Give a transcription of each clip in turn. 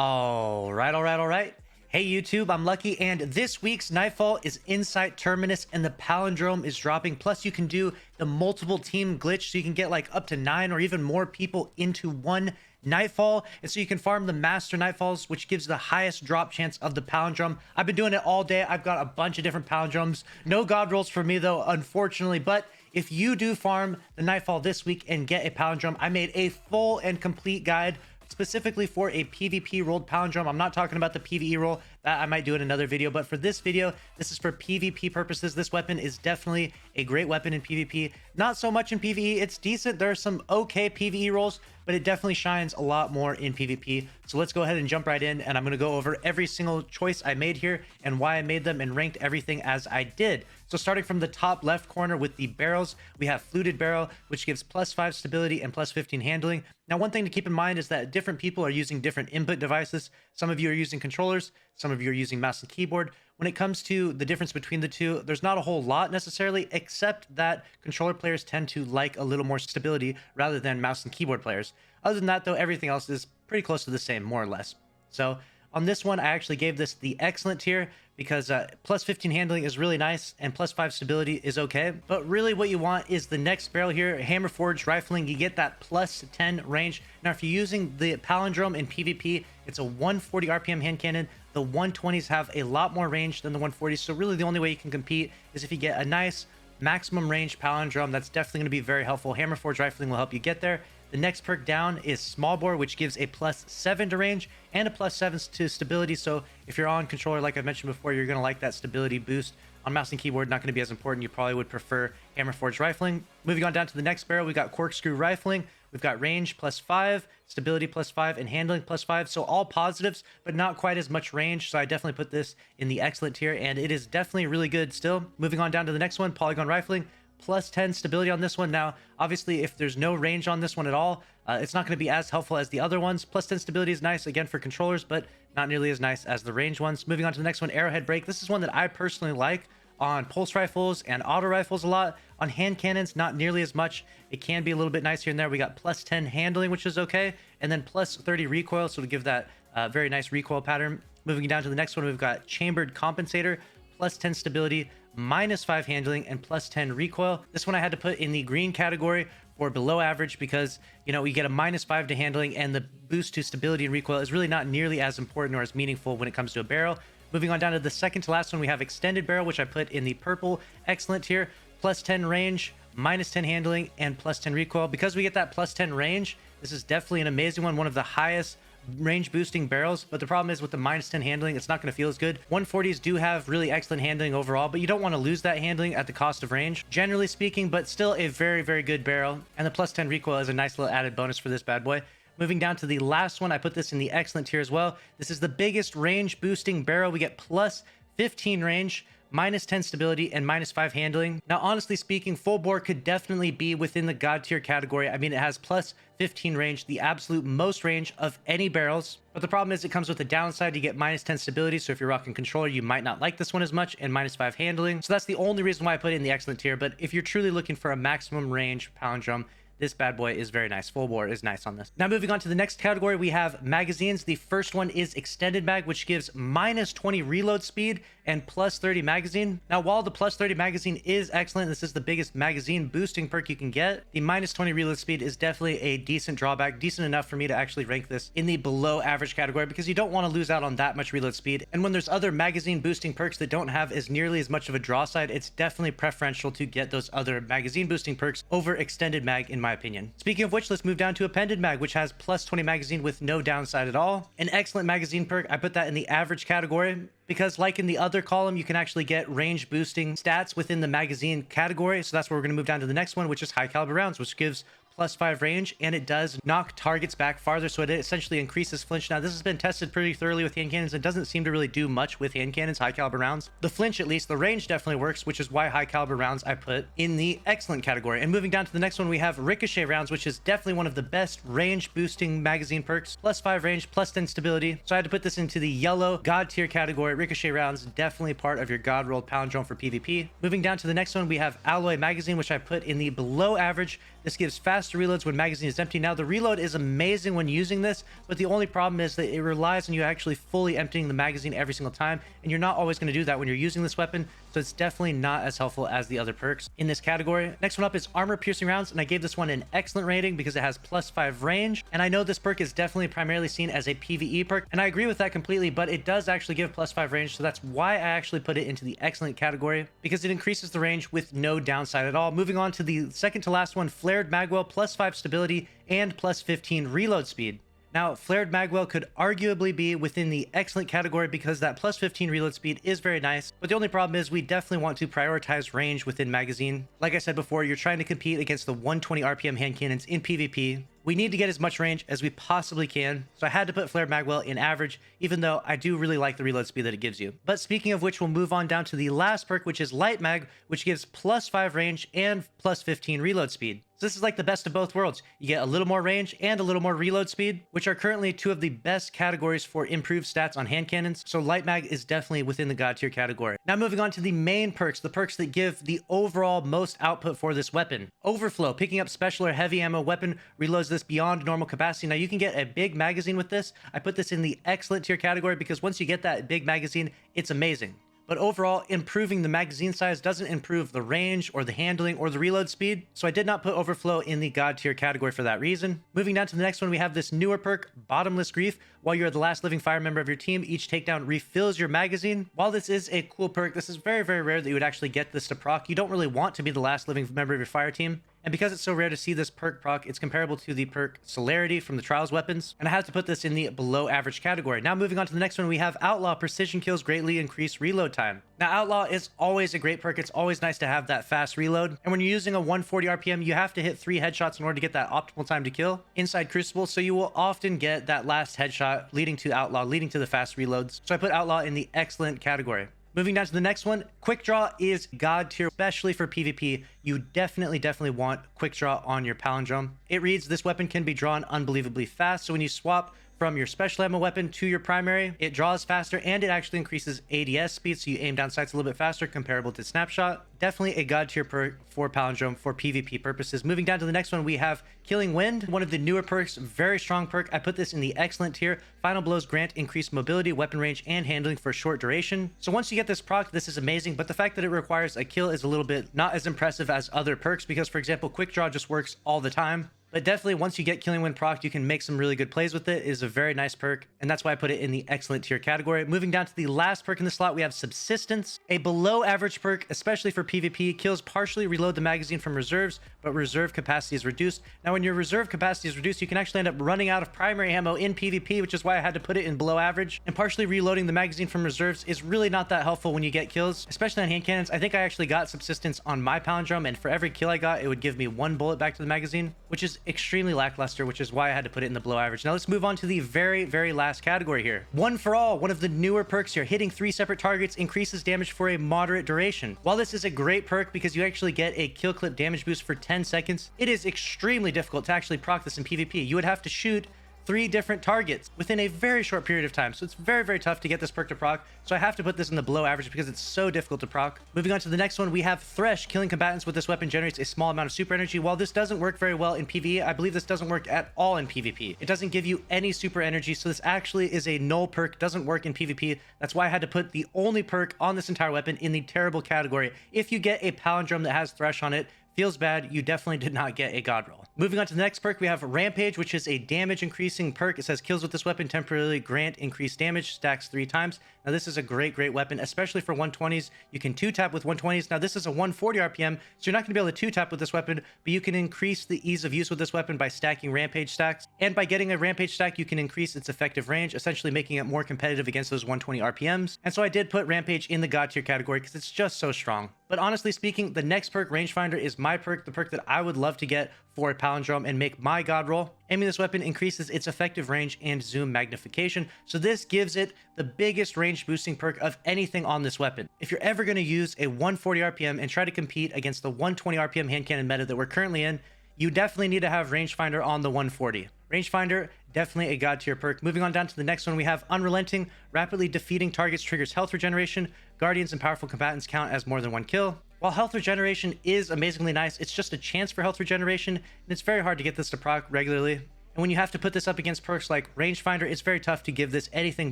All right. Hey YouTube, I'm Lucky, and this week's Nightfall is Insight Terminus, and the Palindrome is dropping. Plus, you can do the multiple team glitch, so you can get like up to 9 or even more people into one Nightfall, and so you can farm the Master Nightfalls, which gives the highest drop chance of the Palindrome. I've been doing it all day. I've got a bunch of different Palindromes. No God rolls for me though, unfortunately, but if you do farm the Nightfall this week and get a Palindrome, I made a full and complete guide specifically for a PvP rolled Palindrome. I'm not talking about the PvE roll. That I might do in another video, but for this video, this is for PvP purposes. This weapon is definitely a great weapon in PvP. Not so much in PvE. It's decent. There are some okay PvE rolls, but it definitely shines a lot more in PvP. So let's go ahead and jump right in, and I'm going to go over every single choice I made here and why I made them and ranked everything as I did. So starting from the top left corner with the barrels, we have Fluted Barrel, which gives +5 stability and +15 handling. Now, one thing to keep in mind is that different people are using different input devices. Some of you are using controllers, some of you are using mouse and keyboard. When it comes to the difference between the two, there's not a whole lot necessarily, except that controller players tend to like a little more stability rather than mouse and keyboard players. Other than that, though, everything else is pretty close to the same, more or less. So on this one, I actually gave this the excellent tier because +15 handling is really nice and +5 stability is okay. But really what you want is the next barrel here, Hammerforged Rifling. You get that +10 range. Now, if you're using the Palindrome in PvP, it's a 140 RPM hand cannon. The 120s have a lot more range than the 140s. So really the only way you can compete is if you get a nice maximum range Palindrome. That's definitely going to be very helpful. Hammerforged Rifling will help you get there. The next perk down is Small Bore, which gives a +7 to range and a +7 to stability. So if you're on controller, like I mentioned before, you're going to like that stability boost. On mouse and keyboard, not going to be as important. You probably would prefer Hammerforged Rifling. Moving on down to the next barrel, we got Corkscrew Rifling. We've got range +5, stability +5, and handling +5. So all positives, but not quite as much range. So I definitely put this in the excellent tier, and it is definitely really good still. Moving on down to the next one, Polygon Rifling. +10 stability on this one. Now, obviously, if there's no range on this one at all, it's not going to be as helpful as the other ones. +10 stability is nice, again, for controllers, but not nearly as nice as the range ones. Moving on to the next one, Arrowhead Break. This is one that I personally like on pulse rifles and auto rifles a lot. On hand cannons, not nearly as much. It can be a little bit nice here and there. We got +10 handling, which is okay, and then +30 recoil, so to give that very nice recoil pattern. Moving down to the next one, we've got Chambered Compensator, +10 stability, -5 handling, and +10 recoil. This one I had to put in the green category for below average because, you know, you get a -5 to handling, and the boost to stability and recoil is really not nearly as important or as meaningful when it comes to a barrel. Moving on down to the second to last one, we have Extended Barrel, which I put in the purple excellent tier. +10 range, -10 handling, and +10 recoil. Because we get that +10 range, this is definitely an amazing one of the highest range boosting barrels, but the problem is with the -10 handling, it's not going to feel as good. 140s do have really excellent handling overall, but you don't want to lose that handling at the cost of range, generally speaking, but still a very, very good barrel. And the +10 recoil is a nice little added bonus for this bad boy. Moving down to the last one, I put this in the excellent tier as well. This is the biggest range boosting barrel. We get +15 range, -10 stability, and -5 handling. Now, honestly speaking, full bore could definitely be within the god tier category. I mean, it has +15 range, the absolute most range of any barrels. But the problem is it comes with a downside. You get -10 stability, so if you're rocking controller, you might not like this one as much, and -5 handling. So that's the only reason why I put it in the excellent tier. But if you're truly looking for a maximum range Palindrome, this bad boy is very nice. Full bore is nice on this. Now, moving on to the next category, we have magazines. The first one is Extended Mag, which gives -20 reload speed and +30 magazine. Now, while the +30 magazine is excellent, this is the biggest magazine boosting perk you can get, the -20 reload speed is definitely a decent drawback, decent enough for me to actually rank this in the below average category, because you don't want to lose out on that much reload speed. And when there's other magazine boosting perks that don't have as nearly as much of a draw side, it's definitely preferential to get those other magazine boosting perks over Extended Mag, in my opinion. Speaking of which, let's move down to Appended Mag, which has +20 magazine with no downside at all. An excellent magazine perk. I put that in the average category because, like in the other column, you can actually get range boosting stats within the magazine category. So that's where we're going to move down to the next one, which is High Caliber Rounds, which gives +5 range, and it does knock targets back farther, so it essentially increases flinch. Now, this has been tested pretty thoroughly with hand cannons. It doesn't seem to really do much with hand cannons, high caliber rounds. The flinch, at least, the range definitely works, which is why high caliber rounds I put in the excellent category. And moving down to the next one, we have Ricochet Rounds, which is definitely one of the best range boosting magazine perks. +5 range, +10 stability. So I had to put this into the yellow god tier category. Ricochet Rounds, definitely part of your god rolled Palindrome for PvP. Moving down to the next one, we have Alloy Magazine, which I put in the below average. This gives fast faster reloads when magazine is empty. Now the reload is amazing when using this, but the only problem is that it relies on you actually fully emptying the magazine every single time, and you're not always going to do that when you're using this weapon, so it's definitely not as helpful as the other perks in this category. Next one up is armor piercing rounds, and I gave this one an excellent rating because it has +5 range, and I know this perk is definitely primarily seen as a PvE perk, and I agree with that completely, but it does actually give +5 range, so that's why I actually put it into the excellent category, because it increases the range with no downside at all. Moving on to the second to last one, flared Magwell, +5 stability and +15 reload speed. Now, flared Magwell could arguably be within the excellent category because that +15 reload speed is very nice, but the only problem is we definitely want to prioritize range within magazine. Like I said before, you're trying to compete against the 120 RPM hand cannons in PvP. We need to get as much range as we possibly can, so I had to put flared Magwell in average, even though I do really like the reload speed that it gives you. But speaking of which, we'll move on down to the last perk, which is light mag, which gives +5 range and +15 reload speed. So this is like the best of both worlds. You get a little more range and a little more reload speed, which are currently two of the best categories for improved stats on hand cannons. So light mag is definitely within the god tier category. Now moving on to the main perks, the perks that give the overall most output for this weapon. Overflow, picking up special or heavy ammo weapon, reloads this beyond normal capacity. Now you can get a big magazine with this. I put this in the excellent tier category because once you get that big magazine, it's amazing. But overall, improving the magazine size doesn't improve the range or the handling or the reload speed, so I did not put overflow in the god tier category for that reason. Moving down to the next one, we have this newer perk, Bottomless Grief. While you're the last living fire member of your team, each takedown refills your magazine. While this is a cool perk, this is very, very rare that you would actually get this to proc. You don't really want to be the last living member of your fire team. And because it's so rare to see this perk proc, it's comparable to the perk Celerity from the Trials weapons, and I had to put this in the below average category. Now moving on to the next one, we have Outlaw. Precision kills greatly increase reload time. Now Outlaw is always a great perk. It's always nice to have that fast reload, and when you're using a 140 RPM, you have to hit 3 headshots in order to get that optimal time to kill inside Crucible, so you will often get that last headshot leading to Outlaw, leading to the fast reloads. So I put Outlaw in the excellent category. Moving down to the next one, Quick Draw is god tier, especially for PvP. You definitely want Quick Draw on your Palindrome. It reads, this weapon can be drawn unbelievably fast, so when you swap from your special ammo weapon to your primary, it draws faster and it actually increases ADS speed, so you aim down sights a little bit faster, comparable to Snapshot. Definitely a god tier perk for Palindrome for PvP purposes. Moving down to the next one, we have Killing Wind, one of the newer perks, very strong perk. I put this in the excellent tier. Final blows grant increased mobility, weapon range, and handling for a short duration. So once you get this proc, this is amazing, but the fact that it requires a kill is a little bit not as impressive as other perks because, for example, Quick Draw just works all the time. But definitely, once you get Killing Wind proc, you can make some really good plays with it. It is a very nice perk, and that's why I put it in the excellent tier category. Moving down to the last perk in the slot, we have Subsistence, a below average perk, especially for PvP. Kills partially reload the magazine from reserves, but reserve capacity is reduced. Now, when your reserve capacity is reduced, you can actually end up running out of primary ammo in PvP, which is why I had to put it in below average. And partially reloading the magazine from reserves is really not that helpful when you get kills, especially on hand cannons. I think I actually got Subsistence on my Palindrome, and for every kill I got, it would give me 1 bullet back to the magazine, which is extremely lackluster, which is why I had to put it in the below average. Now let's move on to the very last category here. One for All, one of the newer perks here. Hitting 3 separate targets increases damage for a moderate duration. While this is a great perk because you actually get a kill clip damage boost for 10 seconds, it is extremely difficult to actually proc this in PvP. You would have to shoot 3 different targets within a very short period of time, so it's very tough to get this perk to proc, so I have to put this in the below average because it's so difficult to proc. Moving on to the next one, we have Thresh. Killing combatants with this weapon generates a small amount of super energy. While this doesn't work very well in PvE, I believe this doesn't work at all in PvP. It doesn't give you any super energy, so this actually is a null perk, doesn't work in PvP. That's why I had to put the only perk on this entire weapon in the terrible category. If you get a Palindrome that has Thresh on it, feels bad, you definitely did not get a god roll. Moving on to the next perk, we have Rampage, which is a damage increasing perk. It says kills with this weapon temporarily grant increased damage, stacks 3 times. Now this is a great weapon, especially for 120s. You can 2-tap with 120s. Now this is a 140 RPM, so you're not going to be able to 2-tap with this weapon, but you can increase the ease of use with this weapon by stacking Rampage stacks. And by getting a Rampage stack, you can increase its effective range, essentially making it more competitive against those 120 RPMs. And so I did put Rampage in the god tier category because it's just so strong. But honestly speaking, the next perk, Rangefinder, is my perk, the perk that I would love to get for a Palindrome and make my god roll. Aiming this weapon increases its effective range and zoom magnification, so this gives it the biggest range boosting perk of anything on this weapon. If you're ever going to use a 140 RPM and try to compete against the 120 RPM hand cannon meta that we're currently in, you definitely need to have Rangefinder on the 140. Rangefinder, definitely a god tier perk. Moving on down to the next one, we have Unrelenting. Rapidly defeating targets triggers health regeneration. Guardians and powerful combatants count as more than 1 kill. While health regeneration is amazingly nice, it's just a chance for health regeneration, and it's very hard to get this to proc regularly. And when you have to put this up against perks like Rangefinder, it's very tough to give this anything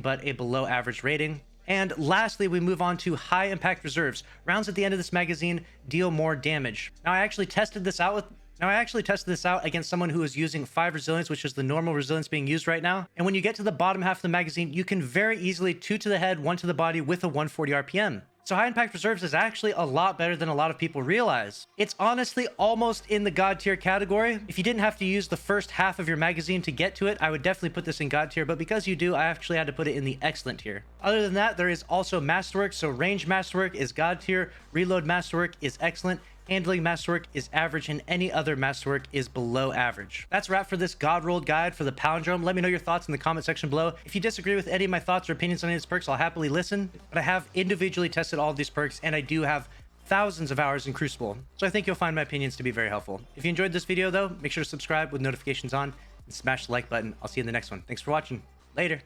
but a below average rating. And lastly, we move on to high impact reserves. Rounds at the end of this magazine deal more damage. Now, I actually tested this out against someone who was using 5 resilience, which is the normal resilience being used right now. And when you get to the bottom half of the magazine, you can very easily 2 to the head, 1 to the body with a 140 RPM. So high impact reserves is actually a lot better than a lot of people realize. It's honestly almost in the god tier category. If you didn't have to use the first half of your magazine to get to it, I would definitely put this in god tier, but because you do, I actually had to put it in the excellent tier. Other than that, there is also Masterwork. So range Masterwork is god tier, reload Masterwork is excellent, handling Masterwork is average, and any other Masterwork is below average. That's a wrap for this god rolled guide for the Palindrome. Let me know your thoughts in the comment section below. If you disagree with any of my thoughts or opinions on any of these perks, I'll happily listen, but I have individually tested all of these perks, and I do have thousands of hours in Crucible, so I think you'll find my opinions to be very helpful. If you enjoyed this video though, make sure to subscribe with notifications on and smash the like button. I'll see you in the next one. Thanks for watching. Later.